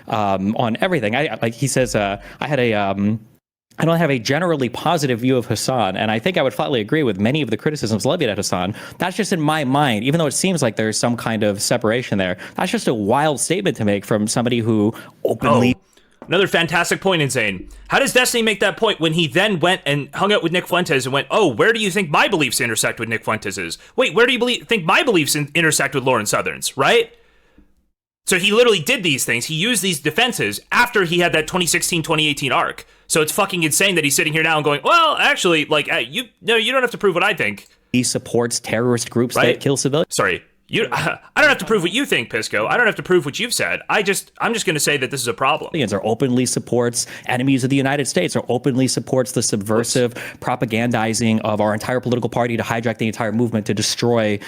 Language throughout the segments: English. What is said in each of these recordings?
on everything. Like he says, I don't have a generally positive view of Hassan, and I think I would flatly agree with many of the criticisms levied at Hassan. That's just in my mind, even though it seems like there's some kind of separation there. That's just a wild statement to make from somebody who openly... Another fantastic point, Insane. How does Destiny make that point when he then went and hung out with Nick Fuentes and went, oh, where do you think my beliefs intersect with Nick Fuentes's? Wait, where do you think my beliefs intersect with Lauren Southern's, right? So he literally did these things. He used these defenses after he had that 2016-2018 arc. So it's fucking insane that he's sitting here now and going, well, actually, like, you don't have to prove what I think. He supports terrorist groups that kill civilians. Sorry. I don't have to prove what you think, Pisco. I don't have to prove what you've said. I'm just going to say that this is a problem. Or openly supports enemies of the United States, or openly supports the subversive propagandizing of our entire political party to hijack the entire movement to destroy,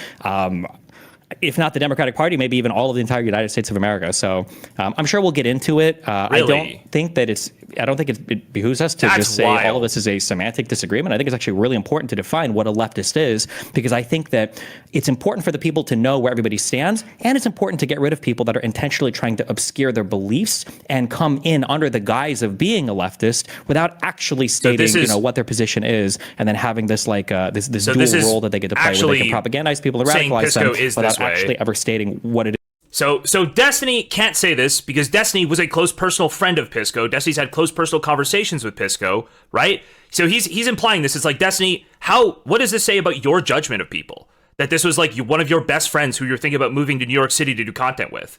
if not the Democratic Party, maybe even all of the entire United States of America. So I'm sure we'll get into it. I don't think it behooves us to just say all of this is a semantic disagreement. I think it's actually really important to define what a leftist is, because I think that it's important for the people to know where everybody stands, and it's important to get rid of people that are intentionally trying to obscure their beliefs and come in under the guise of being a leftist without actually stating, what their position is, and then having this this dual role that they get to play, where they can propagandize people and radicalize them without actually ever stating what it is. So Destiny can't say this because Destiny was a close personal friend of Pisco. Destiny's had close personal conversations with Pisco, right? So he's implying this. It's like, Destiny, what does this say about your judgment of people? That this was like one of your best friends who you're thinking about moving to New York City to do content with.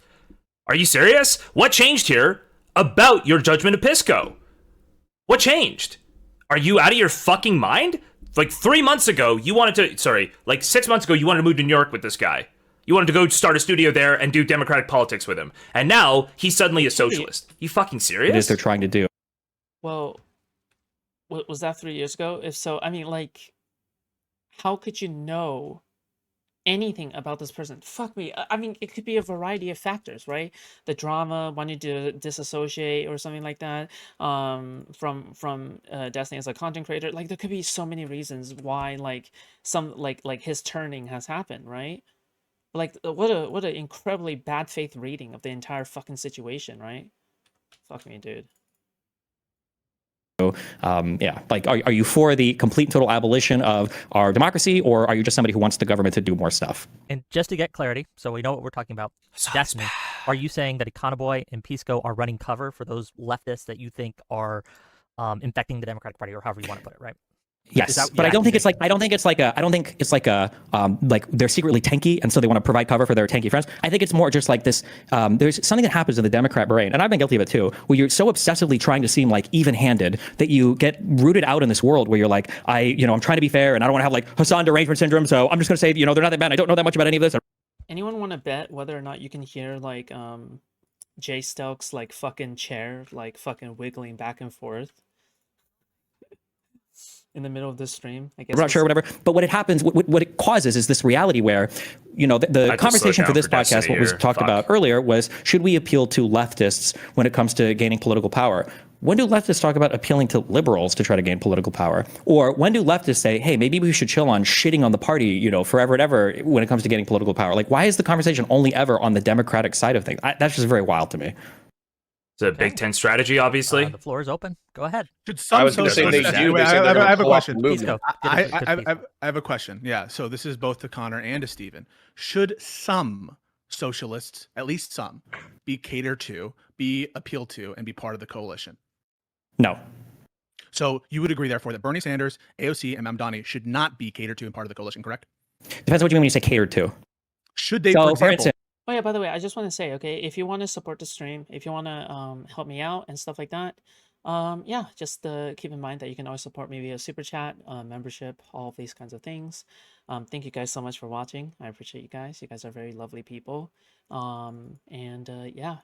Are you serious? What changed here about your judgment of Pisco? What changed? Are you out of your fucking mind? Like 3 months ago, 6 months ago, you wanted to move to New York with this guy. You wanted to go start a studio there and do democratic politics with him. And now he's suddenly a socialist. You fucking serious? It is they're trying to do. Well, was that 3 years ago? If so, I mean, like, how could you know anything about this person? Fuck me. I mean, it could be a variety of factors, right? The drama, wanting to disassociate or something like that from Destiny as a content creator. Like, there could be so many reasons why, like, like his turning has happened, right? Like, what an incredibly bad faith reading of the entire fucking situation, right? Fuck me, dude. So, like, are you for the complete and total abolition of our democracy, or are you just somebody who wants the government to do more stuff? And just to get clarity, so we know what we're talking about, Destiny, are you saying that Econoboy and Pisco are running cover for those leftists that you think are infecting the Democratic Party, or however you want to put it, right? Yes, but I don't think it's like they're secretly tanky, and so they want to provide cover for their tanky friends. I think it's more just like this. There's something that happens in the Democrat brain, and I've been guilty of it too, where you're so obsessively trying to seem like even-handed that you get rooted out in this world where you're like, I'm trying to be fair, and I don't want to have like Hassan derangement syndrome, so I'm just going to say, they're not that bad. I don't know that much about any of this. Anyone want to bet whether or not you can hear like jstlk's like fucking chair like fucking wiggling back and forth in the middle of this stream? I guess I'm not sure, whatever. But what it happens, what it causes is this reality where, the conversation for this podcast, what was talked about earlier was, should we appeal to leftists when it comes to gaining political power? When do leftists talk about appealing to liberals to try to gain political power? Or when do leftists say, hey, maybe we should chill on shitting on the party, forever and ever when it comes to getting political power? Like, why is the conversation only ever on the Democratic side of things? That's just very wild to me. It's a Big Ten strategy, obviously. The floor is open. Go ahead. I was going to say they do. I have a question. I have a question. Yeah. So this is both to Connor and to Steven. Should some socialists, at least some, be catered to, be appealed to, and be part of the coalition? No. So you would agree, therefore, that Bernie Sanders, AOC, and Mamdani should not be catered to and part of the coalition, correct? Depends what you mean when you say catered to. Should they, for example... Oh yeah, by the way, I just want to say, okay, if you want to support the stream, if you want to help me out and stuff like that, yeah, just keep in mind that you can always support me via super chat, membership, all of these kinds of things. Thank you guys so much for watching. I appreciate you guys. You guys are very lovely people. Yeah,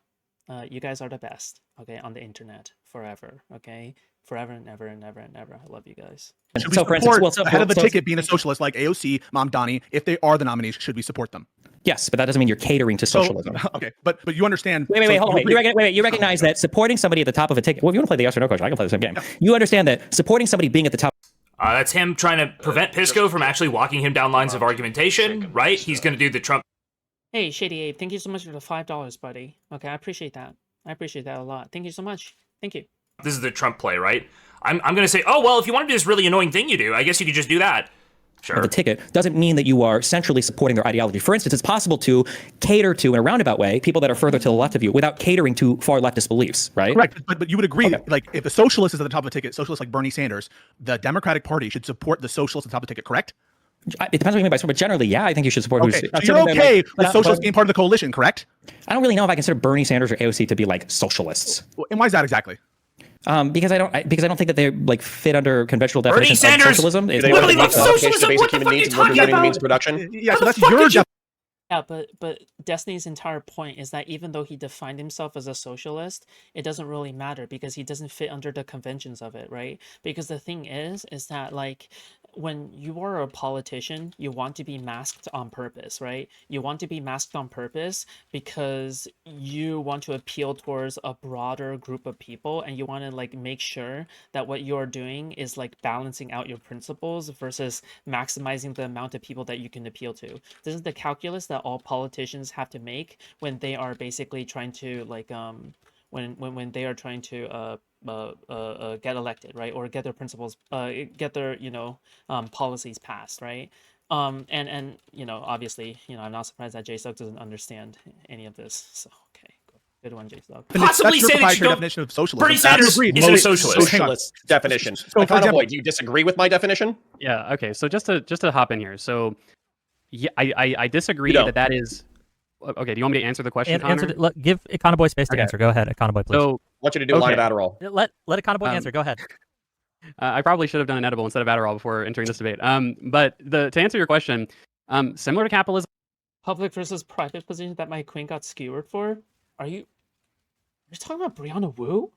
you guys are the best, okay, on the internet forever, okay? Forever and ever and ever and ever. I love you guys. Should we support ahead of the ticket being a socialist like AOC, Mamdani, if they are the nominees, should we support them? Yes, but that doesn't mean you're catering to socialism. Okay, but you understand. Wait, hold on. You recognize that supporting somebody at the top of a ticket. Well, if you want to play the yes or no question, I can play the same game. You understand that supporting somebody being at the top. That's him trying to prevent Pisco from actually walking him down lines of argumentation, right? He's going to do the Trump. Hey, Shady Abe, thank you so much for the $5, buddy. Okay, I appreciate that. I appreciate that a lot. Thank you so much. Thank you. This is the Trump play, right? I'm going to say, oh, well, if you want to do this really annoying thing you do, I guess you could just do that. Sure. The ticket doesn't mean that you are centrally supporting their ideology. For instance, it's possible to cater to, in a roundabout way, people that are further to the left of you without catering to far leftist beliefs, right? Correct. But you would agree, like, if a socialist is at the top of the ticket, socialists like Bernie Sanders, the Democratic Party should support the socialists at the top of the ticket, correct? It depends what you mean by support, but generally, yeah, I think you should support. Okay, so you're okay with socialists being part of the coalition, correct? I don't really know if I consider Bernie Sanders or AOC to be like socialists. And why is that exactly? Because I don't think that they like fit under conventional Bernie definitions Sanders of socialism. They literally want love to socialism. basic What the human fuck are you needs and talking human means about? production. Yeah, so that's fuck your did you- Yeah, but Destiny's entire point is that even though he defined himself as a socialist, it doesn't really matter because he doesn't fit under the conventions of it, right? Because the thing is that like when you are a politician, you want to be masked on purpose, right? You want to be masked on purpose because you want to appeal towards a broader group of people and you want to like make sure that what you're doing is like balancing out your principles versus maximizing the amount of people that you can appeal to. This is the calculus that all politicians have to make when they are basically trying to like when they are trying to get elected, right, or get their principles, get their policies passed, right? And obviously, I'm not surprised that jstlk doesn't understand any of this. So okay, good one, jstlk. Possibly That's your say that you proprietary don't. definition of socialism. Bernie Sanders Agreed. isn't a Most socialist. Socialist definition. So, for example- Boy, do you disagree with my definition? Yeah. Okay. So just to hop in here. So yeah, I disagree You don't. that is. Okay. Do you want me to answer the question, Connor? Give Econoboy space to Okay. answer. Go ahead, Econoboy, please. So I want you to do a line of Okay. Adderall. let Econoboy answer. Go ahead. I probably should have done an edible instead of Adderall before entering this debate. But to answer your question, similar to capitalism. Public versus private position that my queen got skewered for? You're talking about Brianna Wu?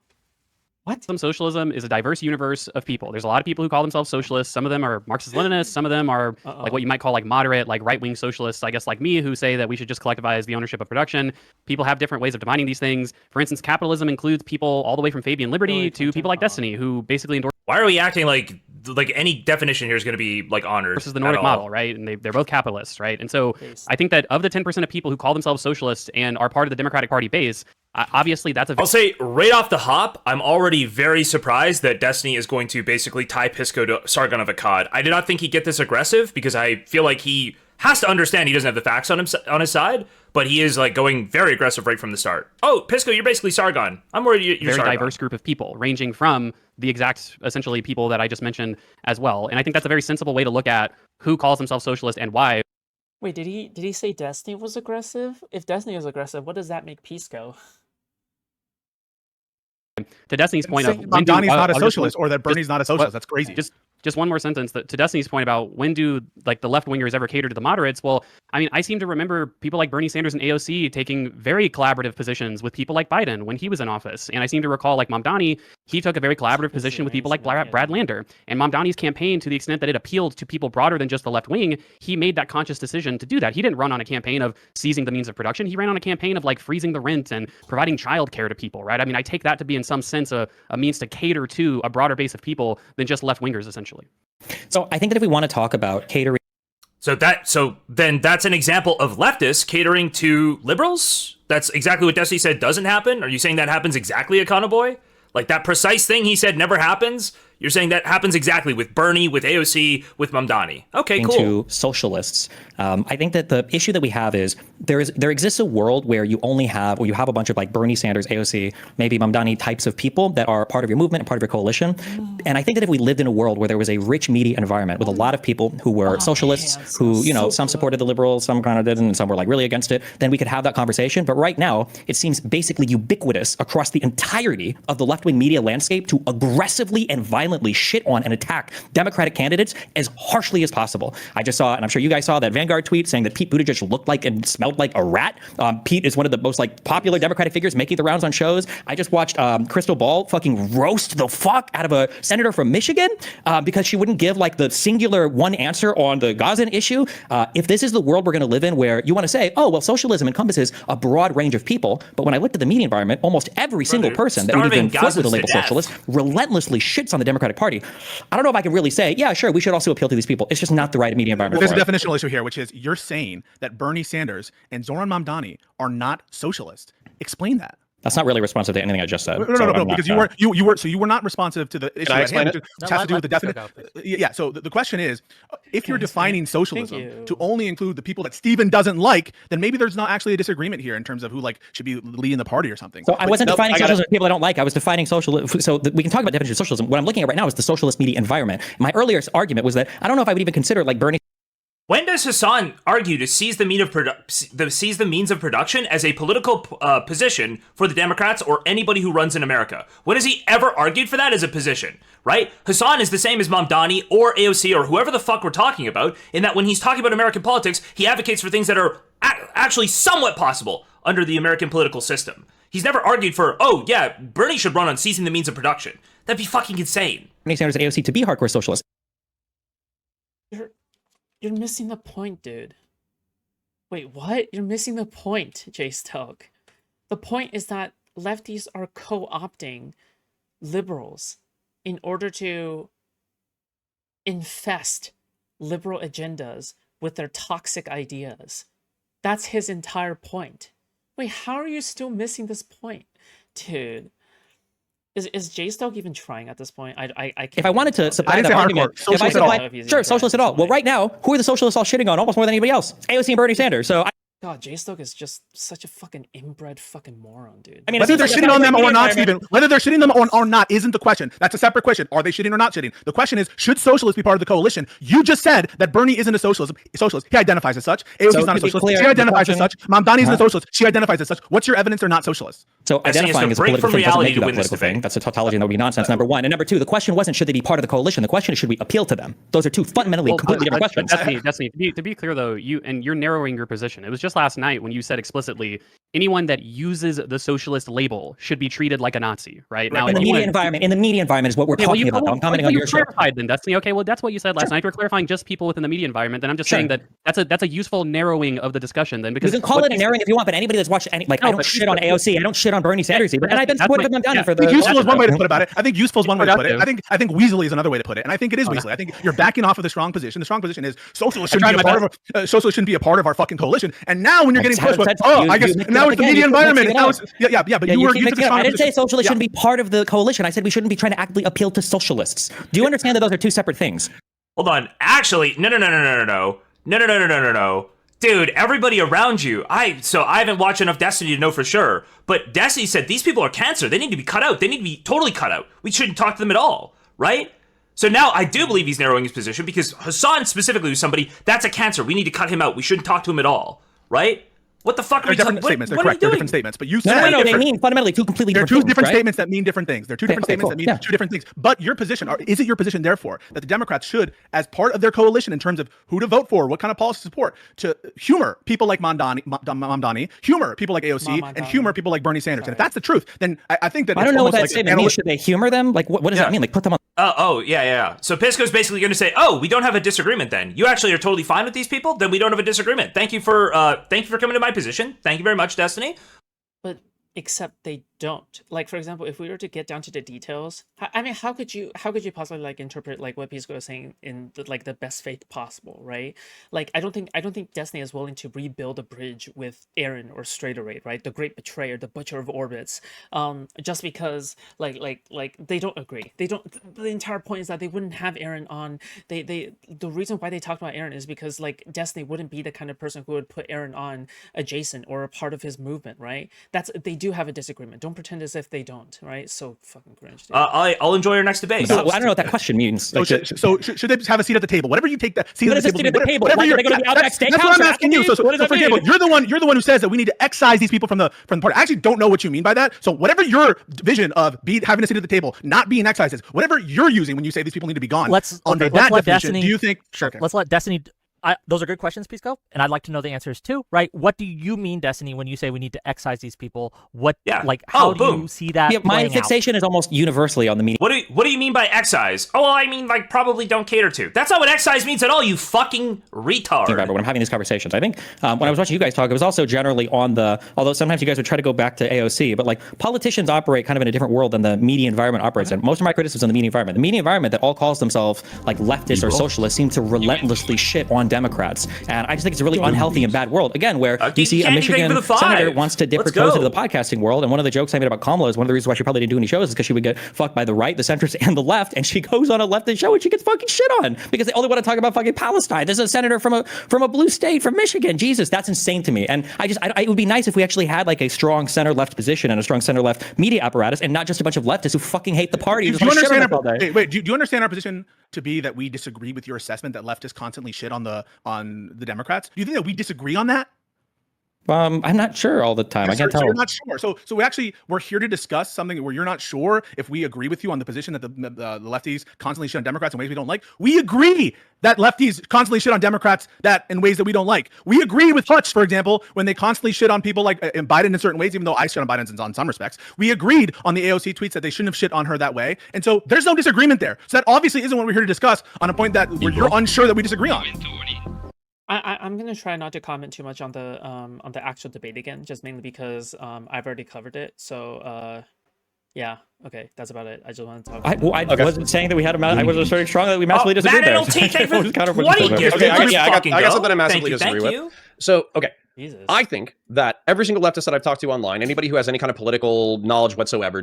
What? Some socialism is a diverse universe of people. There's a lot of people who call themselves socialists. Some of them are Marxist-Leninists. Some of them are like what you might call like moderate, like right-wing socialists, I guess, like me, who say that we should just collectivize the ownership of production. People have different ways of defining these things. For instance, capitalism includes people all the way from Fabian Liberty Really, to people like Destiny, who basically endorse Why are we acting like any definition here is going to be like honored? versus the Nordic at all? model, right? And they're both capitalists, right? And so Base. I think that of the 10% of people who call themselves socialists and are part of the Democratic Party base, obviously that's a I'll say right off the hop, I'm already very surprised that Destiny is going to basically tie Pisco to Sargon of Akkad. I did not think he'd get this aggressive because I feel like he has to understand he doesn't have the facts on his side, but he is like going very aggressive right from the start. Oh, Pisco, you're basically Sargon. I'm worried you're very Sargon. diverse group of people, ranging from the exact, essentially, people that I just mentioned as well. And I think that's a very sensible way to look at who calls himself socialist and why. Wait, did he say Destiny was aggressive? If Destiny was aggressive, what does that make Pisco? To Destiny's point of Saying when do- Mamdani's not a I'll just- socialist or that Bernie's not a socialist. That's crazy. Just one more sentence to Destiny's point about when do like the left wingers ever cater to the moderates? Well, I mean, I seem to remember people like Bernie Sanders and AOC taking very collaborative positions with people like Biden when he was in office. And I seem to recall like Mamdani, he took a very collaborative position with people like Brad Lander. And Mamdani's campaign, to the extent that it appealed to people broader than just the left wing, he made that conscious decision to do that. He didn't run on a campaign of seizing the means of production. He ran on a campaign of like freezing the rent and providing childcare to people, right? I mean, I take that to be in some sense a means to cater to a broader base of people than just left wingers, essentially. So I think that if we want to talk about catering So then that's an example of leftists catering to liberals? That's exactly what Destiny said doesn't happen? Are you saying that happens exactly at Boy? Like that precise thing he said never happens? You're saying that happens exactly with Bernie, with AOC, with Mamdani. Okay, cool. to socialists. I think that the issue that we have is there exists a world where you have a bunch of like Bernie Sanders, AOC, maybe Mamdani types of people that are part of your movement and part of your coalition. And I think that if we lived in a world where there was a rich media environment with a lot of people who were socialists, who, some supported the liberals, some kind of didn't, and some were like really against it, then we could have that conversation. But right now, it seems basically ubiquitous across the entirety of the left-wing media landscape to aggressively and violently shit on and attack Democratic candidates as harshly as possible. I just saw, and I'm sure you guys saw that Vanguard tweet saying that Pete Buttigieg looked like and smelled like a rat. Pete is one of the most like popular Democratic figures making the rounds on shows. I just watched Crystal Ball fucking roast the fuck out of a senator from Michigan because she wouldn't give like the singular one answer on the Gazan issue. If this is the world we're going to live in where you want to say, oh, well, socialism encompasses a broad range of people. But when I looked at the media environment, almost every single person that would even flirt with the label socialist relentlessly shits on the Democratic Party. I don't know if I can really say, yeah, sure, we should also appeal to these people. It's just not the right media environment. There's a for it. definitional issue here, which is you're saying that Bernie Sanders and Zoran Mamdani are not socialist. Explain that. That's not really responsive to anything I just said. No, so no, I'm not, because you were not responsive to the issue I at explain hand, it? which has to do with the Pisco definition. go, Yeah. So the question is, if you're Can I explain defining it? socialism Thank to you. only include the people that Steven doesn't like, then maybe there's not actually a disagreement here in terms of who like should be leading the party or something. So I But wasn't nope, defining I got socialism with people I don't like. I was defining socialism. So we can talk about definition of socialism. What I'm looking at right now is the socialist media environment. My earlier argument was that I don't know if I would even consider like Bernie When does Hassan argue to seize the means of production as a political position for the Democrats or anybody who runs in America? When has he ever argued for that as a position? Right? Hassan is the same as Mamdani or AOC or whoever the fuck we're talking about, in that when he's talking about American politics, he advocates for things that are actually somewhat possible under the American political system. He's never argued for, oh yeah, Bernie should run on seizing the means of production. That'd be fucking insane. Sanders and AOC to be hardcore socialists. You're missing the point, dude. Wait, what? You're missing the point, jstlk. The point is that lefties are co-opting liberals in order to infest liberal agendas with their toxic ideas. That's his entire point. Wait, how are you still missing this point? Dude. Is jstlk even trying at this point? I can't. If I wanted to supply I didn't that say argument, hardcore. if I Socialist at all. supply, sure, socialist at all. Well, right now, who are the socialists all shitting on almost more than anybody else? AOC and Bernie Sanders. So God, jstlk is just such a fucking inbred fucking moron, dude. I mean, whether it they're seems shitting like on them that's or not, the Stephen, whether they're shitting them or not isn't the question. That's a separate question. Are they shitting or not shitting? The question is, should socialists be part of the coalition? You just said that Bernie isn't a socialist. He identifies as such. AOC's So not a to be socialist. clear, She identifies as the such. Mamdani isn't a socialist. She identifies as such. What's your evidence they're not socialists? So I think it's identifying to as a break political from thing doesn't reality make you to a win this political thing. debate. That's a tautology and that would be nonsense, number one. And number two, the question wasn't should they be part of the coalition. The question is should we appeal to them? Those are two fundamentally completely different questions. Destiny, to be clear though, you're narrowing your position. It was just last night when you said explicitly anyone that uses the socialist label should be treated like a Nazi, right? Now, in the media environment is what we're talking about. I'm commenting on your show. clarified then, Destiny. Okay, well that's what you said last night. If you're clarifying just people within the media environment, then I'm just saying that that's a useful narrowing of the discussion then, because You can call it a narrowing if you want, but anybody that's watched I don't shit on AOC, I don't shit on Bernie Sanders either, and I've been supportive of them down for the. I think useful is one way to put about it. I think useful is one way to put it. I think weaselly is another way to put it, and I think it is weaselly. I think you're backing off of the strong position. The strong position is socialists shouldn't be a part of our fucking coalition. And now when you're getting pushed with, I guess now it's the media environment. Now it's but you took the strong I didn't say position. socialists shouldn't be part of the coalition. I said we shouldn't be trying to actively appeal to socialists. Do you understand that those are two separate things? Hold on. Actually, no. Dude, everybody around you. I haven't watched enough Destiny to know for sure. But Destiny said these people are cancer. They need to be cut out. They need to be totally cut out. We shouldn't talk to them at all, right? So now I do believe he's narrowing his position because Hassan specifically was somebody that's a cancer. We need to cut him out. We shouldn't talk to him at all, right? What the fuck are They're we different talking? statements. They're What are we correct. They're doing? different statements. But you said No, they mean fundamentally two completely There are different two different things, right? statements that mean different things. There are two different statements that mean two different things. But your position, is it your position, therefore, that the Democrats should, as part of their coalition in terms of who to vote for, what kind of policy support, to humor people like Mamdani, humor people like AOC, and humor people like Bernie Sanders? And if that's the truth, then I think that I it's don't know what almost that like statement means. Should they humor them? Like, what does that mean? Like, put them on. Yeah. So Pisco's basically going to say, "Oh, we don't have a disagreement. Then you actually are totally fine with these people. Then we don't have a disagreement. Thank you for coming to my position. Thank you very much, Destiny." But except they don't. Like, for example, if we were to get down to the details, I mean, how could you possibly like interpret like what Pisco is saying in the best faith possible, right? Like, I don't think Destiny is willing to rebuild a bridge with Aaron or Straight Array, right? The great betrayer, the butcher of orbits, just because like they don't agree. They don't. The entire point is that they wouldn't have Aaron on. The reason why they talked about Aaron is because like Destiny wouldn't be the kind of person who would put Aaron on adjacent or a part of his movement, right? They do have a disagreement. Don't pretend as if they don't, right? So fucking cringe, dude. I'll enjoy your next debate. I don't know what that question means. So, should they have a seat at the table? Whatever you take that seat What at is the a table. seat at the table? Whatever Like, you're, they go to the Outback that's what I'm Steakhouse asking you. So what does that for example, mean? you're the one who says that we need to excise these people from the party. I actually don't know what you mean by that. So whatever your vision of having a seat at the table, not being excised is, whatever you're using when you say these people need to be gone. Let's under let that definition, Destiny. do you think? Sure. Okay. Let's let Destiny. Those are good questions, Pisco, and I'd like to know the answers too. Right? What do you mean, Destiny, when you say we need to excise these people? How do you see that? Yeah, my playing fixation is almost universally on the media. What do you mean by excise? Oh, well, I mean like probably don't cater to. That's not what excise means at all. You fucking retard. Remember when I'm having these conversations, I think when I was watching you guys talk, it was also generally on the. Although sometimes you guys would try to go back to AOC, but like politicians operate kind of in a different world than the media environment operates in. Most of my criticism is on the media environment. The media environment that all calls themselves like leftists or socialists seem to relentlessly shit on Democrats. And I just think it's a really unhealthy and bad world. Again, where you see a can't even Michigan for the five. senator wants to dip Let's her toes go. into the podcasting world. And one of the jokes I made about Kamala is one of the reasons why she probably didn't do any shows is because she would get fucked by the right, the centrist, and the left. And she goes on a leftist show and she gets fucking shit on because they only want to talk about fucking Palestine. There's a senator from a blue state, from Michigan. Jesus, that's insane to me. And it would be nice if we actually had like a strong center left position and a strong center left media apparatus, and not just a bunch of leftists who fucking hate the party. Do you understand do you understand our position to be that we disagree with your assessment that leftists constantly shit on the Democrats? Do you think that we disagree on that? I'm not sure all the time. I can't tell. So you're not sure. So we're here to discuss something where you're not sure if we agree with you on the position that the lefties constantly shit on Democrats in ways we don't like. We agree that lefties constantly shit on Democrats that in ways that we don't like. We agree with Hutch, for example, when they constantly shit on people like Biden in certain ways, even though I shit on Biden in some respects. We agreed on the AOC tweets that they shouldn't have shit on her that way. And so there's no disagreement there. So that obviously isn't what we're here to discuss on a point that you're unsure that we disagree on. I'm gonna try not to comment too much on the actual debate again, just mainly because I've already covered it. So yeah, okay, that's about it. I just want to talk. I wasn't saying that we had I wasn't asserting strongly that we massively disagreed there. I got something I massively disagree with. So okay. Jesus. I think that every single leftist that I've talked to online, anybody who has any kind of political knowledge whatsoever,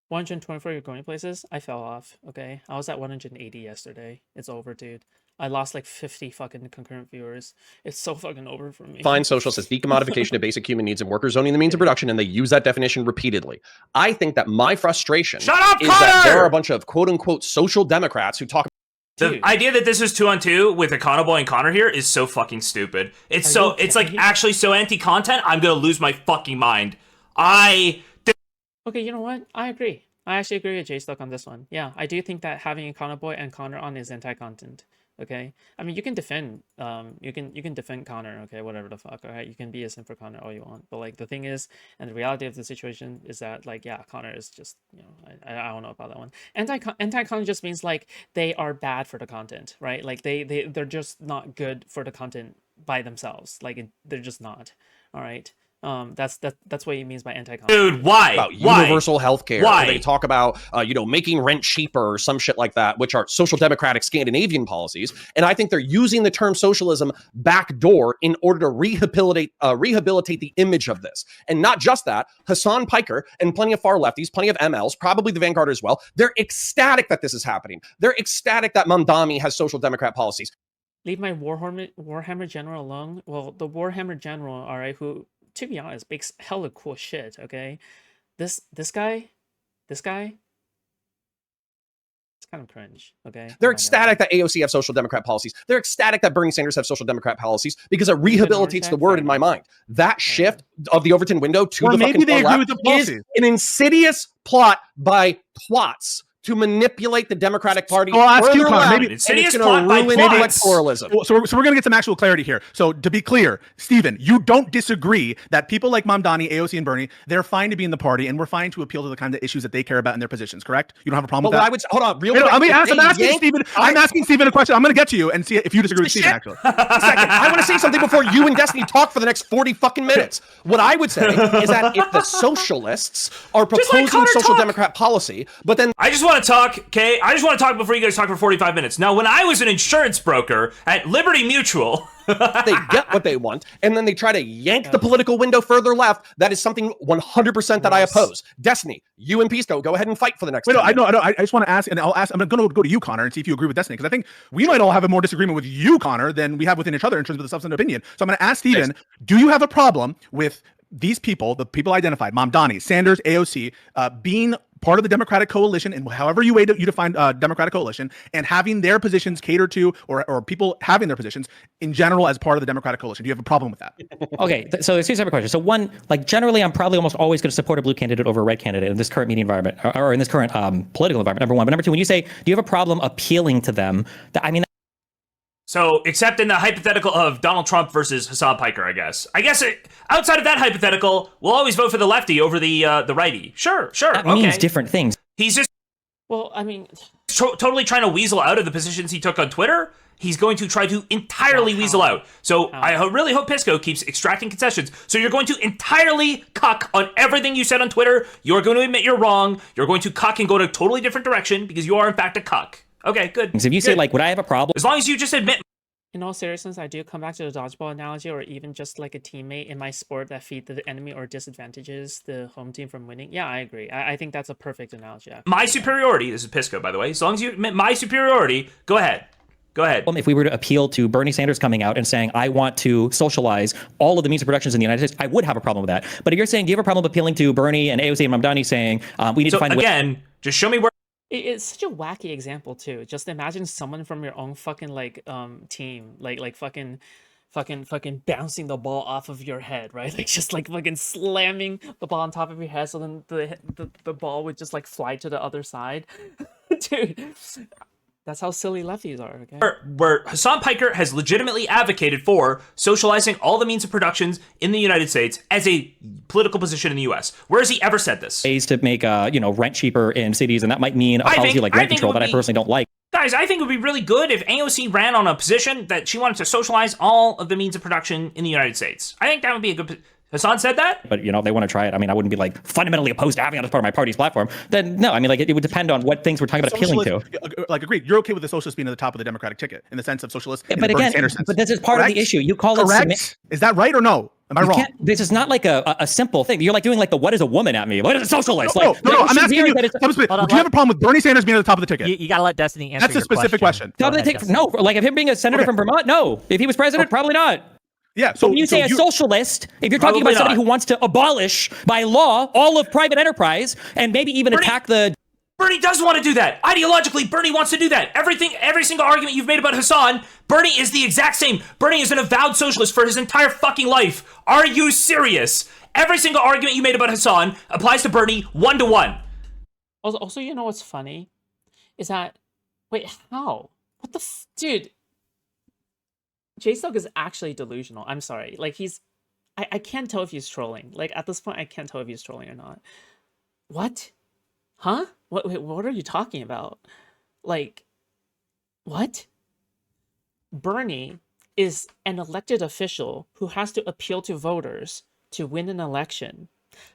124 you're going places. I fell off. Okay, I was at 180 yesterday. It's over, dude. I lost like 50 fucking concurrent viewers. It's so fucking over for me. Define socialist as decommodification of basic human needs and workers owning the means of production, and they use that definition repeatedly. I think that my frustration is that there are a bunch of quote-unquote social democrats who talk. The idea that this is 2-on-2 with Econoboy and Connor here is so fucking stupid. It's like actually so anti-content, I'm gonna lose my fucking mind. Okay, you know what? I agree. I actually agree with jstlk on this one. Yeah, I do think that having Econoboy and Connor on is anti-content. Okay, I mean you can defend you can defend Connor, okay, whatever the fuck, all right, you can be a simp for Connor all you want, but like the thing is, and the reality of the situation is that like, yeah, Connor is just, you know, I don't know about that one. Anti-content just means like they are bad for the content, right? Like they're just not good for the content by themselves, like they're just not. All right. That's what he means by anti-content. Dude, why? About universal healthcare. Why? They talk about, making rent cheaper or some shit like that, which are social democratic Scandinavian policies. And I think they're using the term socialism backdoor in order to rehabilitate the image of this. And not just that, Hassan Piker and plenty of far lefties, plenty of MLs, probably the Vanguard as well, they're ecstatic that this is happening. They're ecstatic that Mamdani has social democrat policies. Leave my Warhammer general alone. Well, the Warhammer general, all right, who, to be honest, makes hella cool shit, okay? This guy, it's kind of cringe, okay? They're ecstatic that AOC have social democrat policies. They're ecstatic that Bernie Sanders have social democrat policies because it rehabilitates the word in my mind. That shift of the Overton window to the fucking left is an insidious plot by twats to manipulate the Democratic Party. I'll ask you, Connor, maybe it's going to ruin electoralism. So we're going to get some actual clarity here. So to be clear, Stephen, you don't disagree that people like Mamdani, AOC, and Bernie, they're fine to be in the party, and we're fine to appeal to the kind of issues that they care about in their positions, correct? You don't have a problem with that? I would hold on, real quick. I'm asking Stephen a question. I'm going to get to you and see if you disagree with Stephen, actually. A second. I want to say something before you and Destiny talk for the next 40 fucking minutes. What I would say is that if the socialists are proposing social democrat policy, but then I just want to talk, okay? I just want to talk before you guys talk for 45 minutes. Now, when I was an insurance broker at Liberty Mutual, they get what they want, and then they try to yank the political window further left. That is something 100% that I oppose. Destiny, you and Pisco, go ahead and fight for the next. I know. I just want to ask, and I'll ask. I'm going to go to you, Connor, and see if you agree with Destiny, because I think we might all have a more disagreement with you, Connor, than we have within each other in terms of the substantive opinion. So I'm going to ask Stephen, do you have a problem with these people, the people identified, Mamdani, Sanders, AOC, being part of the Democratic coalition, and however you define Democratic coalition, and having their positions catered to, or people having their positions in general as part of the Democratic coalition? Do you have a problem with that? Okay, so there's two separate questions. So one, like generally, I'm probably almost always going to support a blue candidate over a red candidate in this current media environment, or in this current political environment, number one. But number two, when you say, do you have a problem appealing to them? So, except in the hypothetical of Donald Trump versus Hassan Piker, I guess. Outside of that hypothetical, we'll always vote for the lefty over the righty. Sure. That means different things. He's just, well, I mean, totally trying to weasel out of the positions he took on Twitter. He's going to try to entirely weasel out. So I really hope Pisco keeps extracting concessions. So you're going to entirely cuck on everything you said on Twitter. You're going to admit you're wrong. You're going to cuck and go to a totally different direction because you are in fact a cuck. Okay, good. If you say, like, would I have a problem? As long as you just admit. in all seriousness, I do come back to the dodgeball analogy, or even just like a teammate in my sport that feed the enemy or disadvantages the home team from winning. Yeah, I agree. I think that's a perfect analogy. Actually. My superiority, this is Pisco, by the way. As long as you admit my superiority, go ahead. Go ahead. If we were to appeal to Bernie Sanders coming out and saying, I want to socialize all of the means of productions in the United States, I would have a problem with that. But if you're saying, do you have a problem appealing to Bernie and AOC and Mamdani saying, we need to find a way. Again, just show me where. It's such a wacky example too. Just imagine someone from your own fucking like team, like fucking bouncing the ball off of your head, right? Like just like fucking slamming the ball on top of your head, so then the ball would just like fly to the other side, dude. That's how silly lefties are, okay? Where Hassan Piker has legitimately advocated for socializing all the means of productions in the United States as a political position in the U.S. Where has he ever said this? Ways to make rent cheaper in cities, and that might mean a policy like rent control that I personally don't like. Guys, I think it would be really good if AOC ran on a position that she wanted to socialize all of the means of production in the United States. I think that would be a good. Hassan said that? But, they want to try it. I mean, I wouldn't be like fundamentally opposed to having it as part of my party's platform. Then no, I mean, like it would depend on what things we're talking about appealing to. Like, agreed. You're okay with the socialist being at the top of the Democratic ticket in the sense of socialist. But again, but this is part of the issue. You call it. Is that right or no? Am I wrong? This is not like a simple thing. You're like doing like the what is a woman at me? What is a socialist? No, I'm asking you. Do you have a problem with Bernie Sanders being at the top of the ticket? You got to let Destiny answer. That's a specific question. Top of the ticket? No, like if him being a senator from Vermont, no. If he was president, probably not. Yeah. So when you say a socialist, if you're talking about somebody who wants to abolish by law all of private enterprise and maybe even attack the. Bernie does want to do that. Ideologically, Bernie wants to do that. Every single argument you've made about Hassan, Bernie is the exact same. Bernie is an avowed socialist for his entire fucking life. Are you serious? Every single argument you made about Hassan applies to Bernie 1-to-1. Also, you know what's funny? Is that, wait, how? What the dude? jstlk is actually delusional. I'm sorry. Like I can't tell if he's trolling. Like at this point, I can't tell if he's trolling or not. What? Huh? What are you talking about? Like, what? Bernie is an elected official who has to appeal to voters to win an election.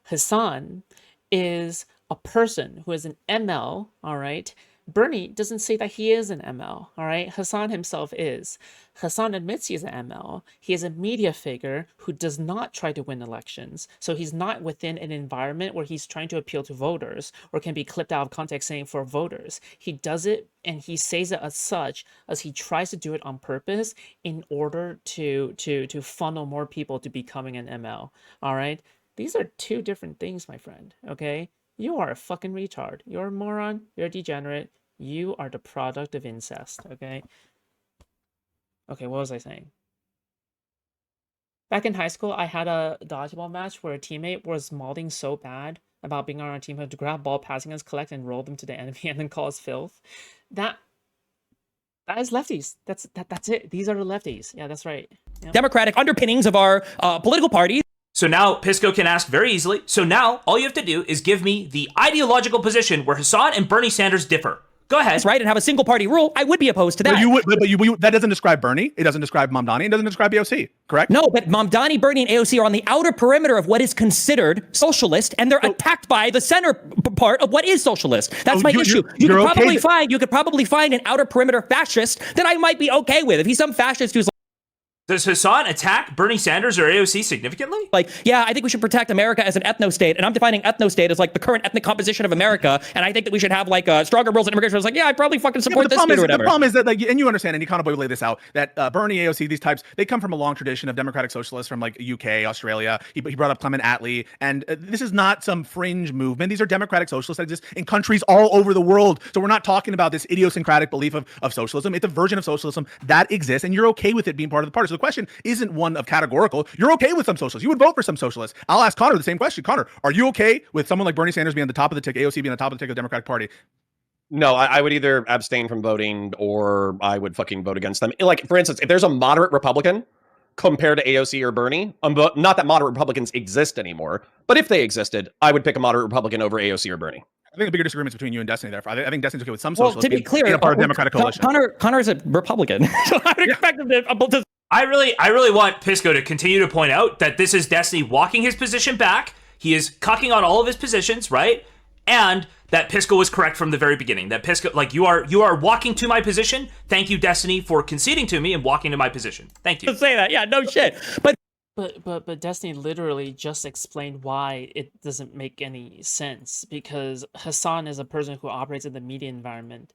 Hassan is a person who is an ML, all right? Bernie doesn't say that he is an ML, all right? Hassan himself is. Hassan admits he's an ML. He is a media figure who does not try to win elections. So he's not within an environment where he's trying to appeal to voters or can be clipped out of context saying for voters. He does it and he says it as such as he tries to do it on purpose in order to funnel more people to becoming an ML, all right? These are two different things, my friend, okay? You are a fucking retard. You're a moron. You're a degenerate. You are the product of incest, okay? Okay, what was I saying? Back in high school, I had a dodgeball match where a teammate was molding so bad about being on our team to grab ball, passing us, collect, and roll them to the enemy and then call us filth. That is lefties. That's it. These are the lefties. Yeah, that's right. Yep. Democratic underpinnings of our political party. So now Pisco can ask very easily. So now all you have to do is give me the ideological position where Hassan and Bernie Sanders differ. Go ahead. That's right, and have a single party rule. I would be opposed to that. But that doesn't describe Bernie. It doesn't describe Mamdani. It doesn't describe AOC, correct? No, but Mamdani, Bernie, and AOC are on the outer perimeter of what is considered socialist, and they're attacked by the center part of what is socialist. That's my issue. You could probably find an outer perimeter fascist that I might be okay with. If he's some fascist who's does Hassan attack Bernie Sanders or AOC significantly? Like, yeah, I think we should protect America as an ethno-state, and I'm defining ethno-state as like the current ethnic composition of America, and I think that we should have like stronger rules on immigration. I was like, yeah, I'd probably fucking support this dude or whatever. The problem is that, like, and you understand, and Econoboy will lay this out, that Bernie, AOC, these types, they come from a long tradition of democratic socialists from like UK, Australia. He brought up Clement Attlee, and this is not some fringe movement. These are democratic socialists that exist in countries all over the world. So we're not talking about this idiosyncratic belief of socialism. It's a version of socialism that exists, and you're okay with it being part of the party. So the question isn't one of categorical. You're okay with some socialists. You would vote for some socialists. I'll ask Connor the same question. Connor, are you okay with someone like Bernie Sanders being on the top of the ticket, AOC being on the top of the ticket of the Democratic Party? No, I would either abstain from voting or I would fucking vote against them. Like, for instance, if there's a moderate Republican compared to AOC or Bernie, not that moderate Republicans exist anymore, but if they existed, I would pick a moderate Republican over AOC or Bernie. I think the bigger disagreements between you and Destiny, therefore. I think Destiny's okay with some socialists to be clear, being a part of the Democratic coalition. Connor's a Republican, so I would expect him to. I really want Pisco to continue to point out that this is Destiny walking his position back. He is cucking on all of his positions, right? and that Pisco was correct from the very beginning. That Pisco, like, you are walking to my position. Thank you, Destiny, for conceding to me and walking to my position. Thank you. To say that, yeah, no shit. But Destiny literally just explained why it doesn't make any sense, because Hassan is a person who operates in the media environment.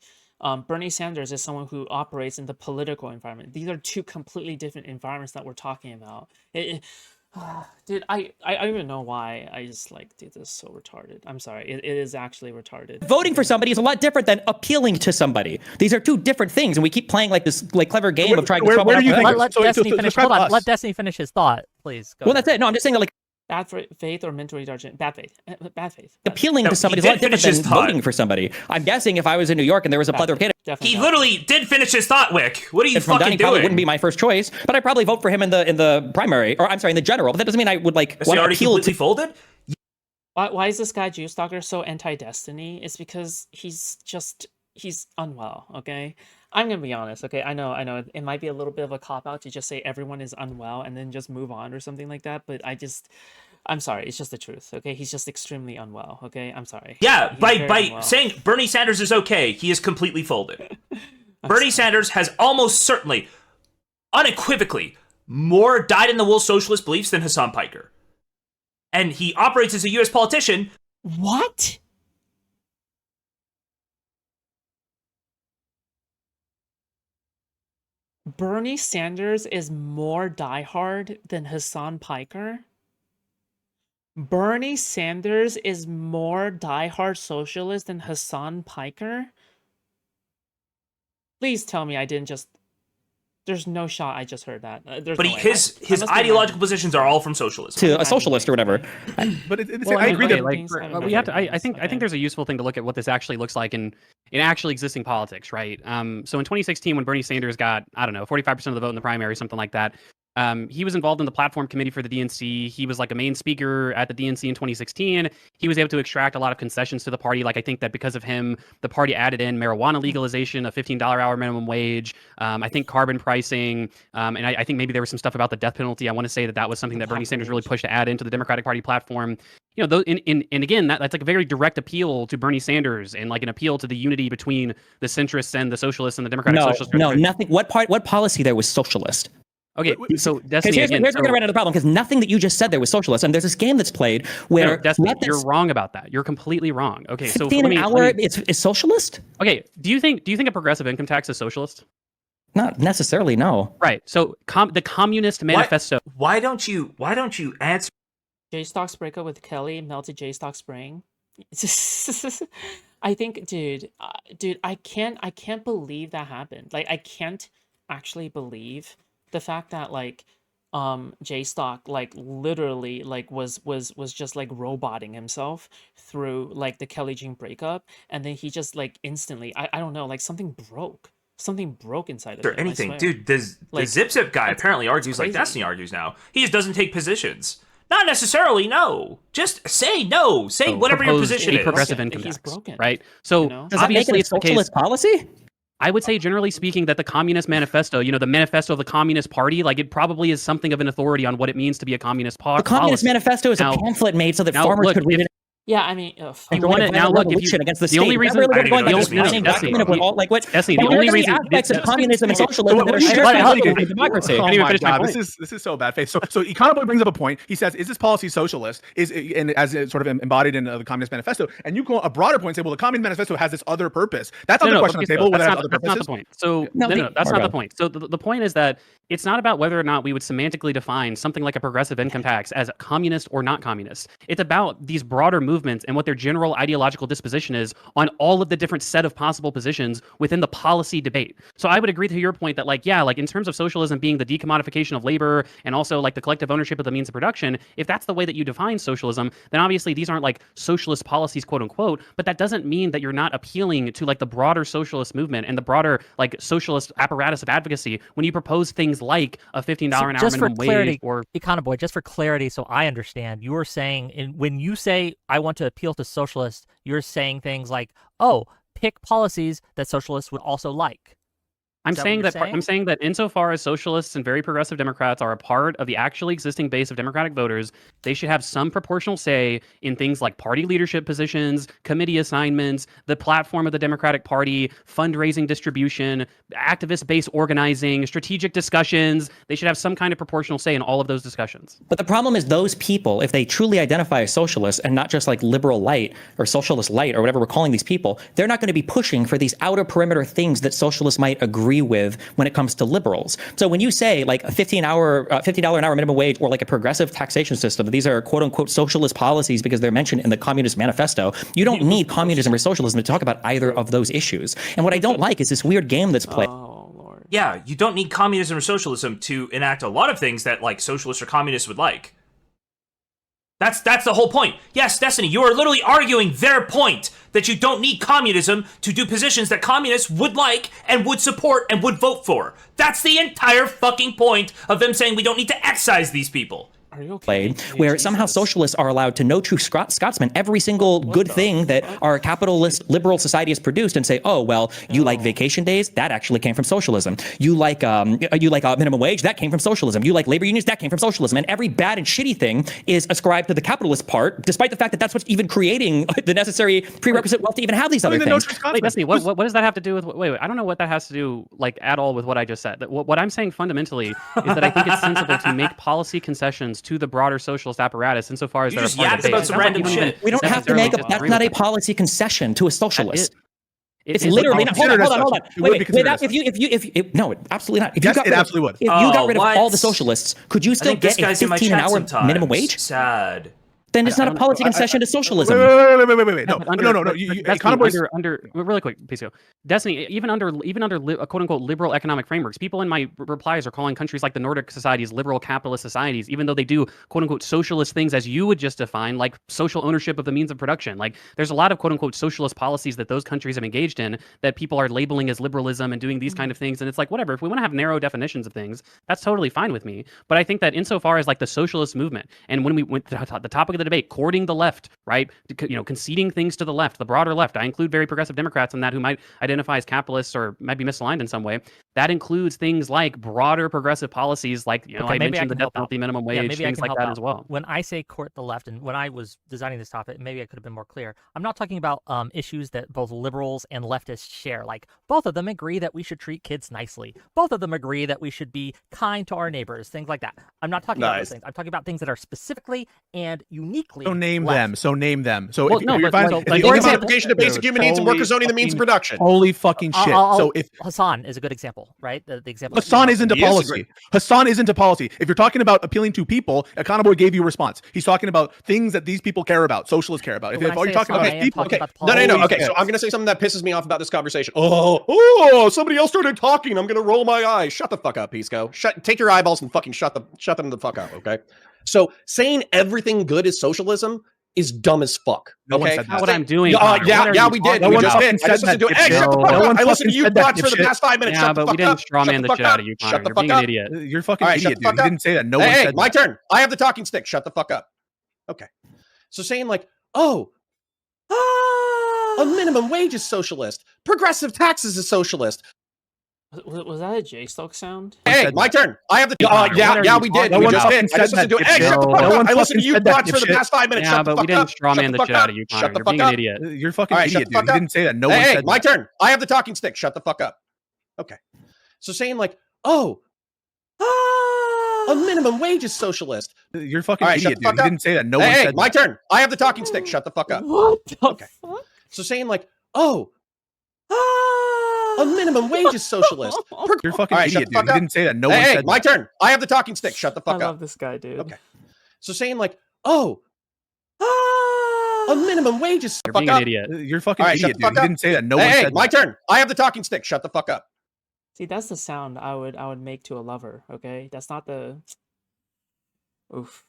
Bernie Sanders is someone who operates in the political environment. These are two completely different environments that we're talking about. Dude, I don't even know why. I just like, dude, this is so retarded. I'm sorry. It is actually retarded. Voting for somebody is a lot different than appealing to somebody. These are two different things, and we keep playing like this clever game of trying to. Where do you think? Let Destiny finish. Hold on. Let Destiny finish his thought, please. Go Well, ahead. that's it. No, I'm just saying that, like, Bad faith or mental retardation? Bad faith. Bad faith. appealing to somebody is a lot different than voting for somebody. I'm guessing if I was in New York and there was a plethora of candidates, He literally did finish his thought, Wick. What are you from fucking Dunning probably doing? wouldn't be my first choice, but I'd probably vote for him in the primary, or I'm sorry, in the general. But that doesn't mean I would like Is he want to already appeal completely to. folded? Why is this guy JStalker so anti-Destiny? It's because he's unwell, okay? I'm gonna be honest, okay? I know it might be a little bit of a cop-out to just say everyone is unwell and then just move on or something like that, but I'm sorry, it's just the truth, okay? He's just extremely unwell, okay? I'm sorry. Yeah, He's by very unwell. saying Bernie Sanders is okay, he is completely folded. Bernie Sanders has almost certainly, unequivocally, more dyed-in-the-wool socialist beliefs than Hassan Piker. And he operates as a U.S. politician. What? Bernie Sanders is more diehard than Hassan Piker? Bernie Sanders is more diehard socialist than Hassan Piker? Please tell me I didn't just... There's no shot I just heard that. There's But no way. his I must be ideological imagining. positions are all from socialism. To a socialist or whatever. But Well, I agree okay, that like we have to. I think there's a useful thing to look at what this actually looks like in actually existing politics, right? So in 2016, when Bernie Sanders got, I don't know, 45% of the vote in the primary, something like that, he was involved in the platform committee for the DNC. He was like a main speaker at the DNC in 2016. He was able to extract a lot of concessions to the party. Like, I think that because of him, the party added in marijuana legalization, a $15 hour minimum wage, I think carbon pricing, and I think maybe there was some stuff about the death penalty. I want to say that was something that Bernie Sanders really pushed to add into the Democratic Party platform. You know, and again, that's like a very direct appeal to Bernie Sanders and like an appeal to the unity between the centrists and the socialists and the Democratic Socialists. No, nothing. What policy there was socialist? Okay, so Because Destiny, here's again, where we're going to run into the problem, because nothing that you just said there was socialist. And there's this game that's played where Destiny, you're wrong about that. You're completely wrong. Okay, so 15 an hour is socialist? Okay, do you think a progressive income tax is socialist? Not necessarily, no. Right. So the Communist Manifesto. Why don't you answer? JStalk's breakup with Kelly melted JStalk's brain. I think, dude, I can't believe that happened. Like, I can't actually believe the fact that like JStalk like literally like was just like roboting himself through like the Kelly Jean breakup, and then he just like instantly I don't know, like something broke inside of Or him. I anything, swear. dude. The Like, Zip Zip guy apparently argues like crazy. Destiny argues now. He just doesn't take positions. Not necessarily, no. Just say no. Say whatever your Proposed position a is. progressive Broken. income He's tax, broken, right? So you know? Does that make obviously it a it's the case. socialist policy? I would say, generally speaking, that the Communist Manifesto, you know, the manifesto of the Communist Party, like it probably is something of an authority on what it means to be a communist The Communist policy. Manifesto is Now- a pamphlet made so that now, farmers look, could read it. Yeah, I mean, You and want join it a now? Look, if revolution you, against the the only state. reason That's really I what we're don't going even know back to this the same means. document of all, like what Destiny, the like, only there's reason- aspects of communism and Okay, socialism so that are what we shared just- by okay. democracy. I Oh didn't even my finish my God, point. this is so bad faith. So Econoboy brings up a point. He says, "Is this policy socialist? And as it's sort of embodied in the Communist Manifesto?" And you go a broader point and say, "Well, the Communist Manifesto has this other purpose." That's not the question on the table. Whether it has other That's not the purposes. point. So No, no, that's not the Margo. point. So the point is that it's not about whether or not we would semantically define something like a progressive income tax as communist or not communist. It's about these broader movements and what their general ideological disposition is on all of the different set of possible positions within the policy debate. So I would agree to your point that, like, yeah, like in terms of socialism being the decommodification of labor and also like the collective ownership of the means of production, if that's the way that you define socialism, then obviously these aren't like socialist policies, quote unquote, but that doesn't mean that you're not appealing to like the broader socialist movement and the broader like socialist apparatus of advocacy when you propose things like a $15 an hour just for minimum clarity, wage or Econoboy, just for clarity, so I understand, you are saying when you say I want to appeal to socialists, you're saying things like, oh, pick policies that socialists would also like. I'm Is that what saying you're that I'm saying that insofar as socialists and very progressive Democrats are a part of the actually existing base of Democratic voters, they should have some proportional say in things like party leadership positions, committee assignments, the platform of the Democratic Party, fundraising distribution, activist-based organizing, strategic discussions. They should have some kind of proportional say in all of those discussions. But the problem is those people, if they truly identify as socialists and not just like liberal light or socialist light or whatever we're calling these people, they're not going to be pushing for these outer perimeter things that socialists might agree with when it comes to liberals. So when you say like a $15 an hour minimum wage or like a progressive taxation system, these are quote unquote socialist policies because they're mentioned in the Communist Manifesto. You don't need communism or socialism to talk about either of those issues. And what I don't like is this weird game that's played. Oh Lord. Yeah, you don't need communism or socialism to enact a lot of things that like socialists or communists would like. That's the whole point. Yes, Destiny, you are literally arguing their point that you don't need communism to do positions that communists would like and would support and would vote for. That's the entire fucking point of them saying we don't need to excise these people. Are you okay? Played, where somehow socialists are allowed to no true Scotsman every single good thing that our capitalist liberal society has produced and say, oh well, you like vacation days, that actually came from socialism. You like a minimum wage, that came from socialism. You like labor unions, that came from socialism. And every bad and shitty thing is ascribed to the capitalist part, despite the fact that that's what's even creating the necessary prerequisite wealth to even have these other things. Wait, Destiny, what does that have to do with? Wait, I don't know what that has to do like at all with what I just said. What I'm saying fundamentally is that I think it's sensible to make policy concessions to the broader socialist apparatus insofar as You they're just a part of yapped the about base. some random shit. We don't have to make that's not a policy concession to a socialist. It's literally not. Hold on. Wait. No, absolutely not. If you Yes, got it rid absolutely would. If you got rid of what? all the socialists, could you I still think this get a guy's in my 15 an chat hour sometimes. minimum wage? Sad. Then it's not a policy concession to socialism. Wait. No. Really quick, Pisco. Destiny, even under quote unquote liberal economic frameworks, people in my replies are calling countries like the Nordic societies liberal capitalist societies, even though they do quote unquote socialist things as you would just define, like social ownership of the means of production. Like there's a lot of quote unquote socialist policies that those countries have engaged in that people are labeling as liberalism and doing these kind of things. And it's like, whatever, if we want to have narrow definitions of things, that's totally fine with me. But I think that insofar as like the socialist movement, and when we went to the topic of the debate, courting the left, right? Conceding things to the left, the broader left. I include very progressive Democrats in that who might identify as capitalists or might be misaligned in some way. That includes things like broader progressive policies, like I mentioned the death penalty, minimum wage, things like that as well. When I say court the left, and when I was designing this topic, maybe I could have been more clear. I'm not talking about issues that both liberals and leftists share. Like both of them agree that we should treat kids nicely. Both of them agree that we should be kind to our neighbors, things like that. I'm not talking about those things. I'm talking about things that are specifically and uniquely. So name left. them. So Well, if no, you're but- finding, so, like, the Or example- simplification of basic human needs and workers owning the means of production. Holy fucking shit. So if Hassan is a good example, right? The example. Hassan isn't a He is a policy. great- Hassan isn't a policy. If you're talking about appealing to people, Econoboy gave you a response. He's talking about things that these people care about, socialists care about. If When I all you're say talking Hassan, about I is am people, talking about No. Holy Okay, shit. so I'm going to say something that pisses me off about this conversation. Oh, somebody else started talking. I'm going to roll my eyes. Shut the fuck up, Pisco. Take your eyeballs and fucking shut them the fuck up, okay? So saying everything good is socialism is dumb as fuck. No one Okay, said that. Not what I'm doing. Yeah, Connor. What are yeah, you we talking did. No We one just fucking did. I said just listened to that, it. Hey, shut the dipshit. fuck No up. one I listened to fucking you said that, thoughts for the dipshit. past 5 minutes. Yeah, Shut the but we fuck didn't up. straw Shut man the the fuck shit out up. of you, Shut Connor. the You're being fuck an up. idiot. You're fucking All right, idiot, shut the dude. fuck You up. didn't say that. No one Hey, said my that. turn. I have the talking stick. Shut the fuck up. Okay. So saying like, a minimum wage is socialist. Progressive taxes is socialist. Was that a jstlk sound? Hey, said my that. turn. I have the What yeah, are yeah, you we did. No We one just fucking did. I just said listened to that, it. Hey, dipshit. shut the fuck No up. one I listened to fucking you said that, thoughts for the dipshit. past 5 minutes. Yeah, Shut the but we fuck didn't up. straw Shut man the the fuck shit out up. of you, Shut Connor. the You're fuck being an up. idiot. You're fucking All right, shut idiot, the dude. fuck You up. didn't say that. No one Hey, said my that. turn. I have the talking stick. Shut the fuck up. Okay. So saying like, a minimum wage is socialist. You're fucking All right, shut idiot, the fuck dude. You up. didn't say that. No one Hey, said my that. turn. I have the talking stick. Shut the fuck up. What the Okay. fuck? So saying like, a minimum wage is socialist. You're fucking All right, shut idiot, the fuck dude. You up. didn't say that. No one Hey, said my that. turn. I have the talking stick. Shut the I fuck up. love this guy, dude. Okay. So saying like, a minimum wage is You're fuck being up. an idiot. You're fucking All right, shut idiot, the fuck dude. You up. didn't say that. No one Hey, said my that. turn. I have the talking stick. Shut the fuck up. See, that's the sound I would make to a lover. Okay, that's not the. Oof.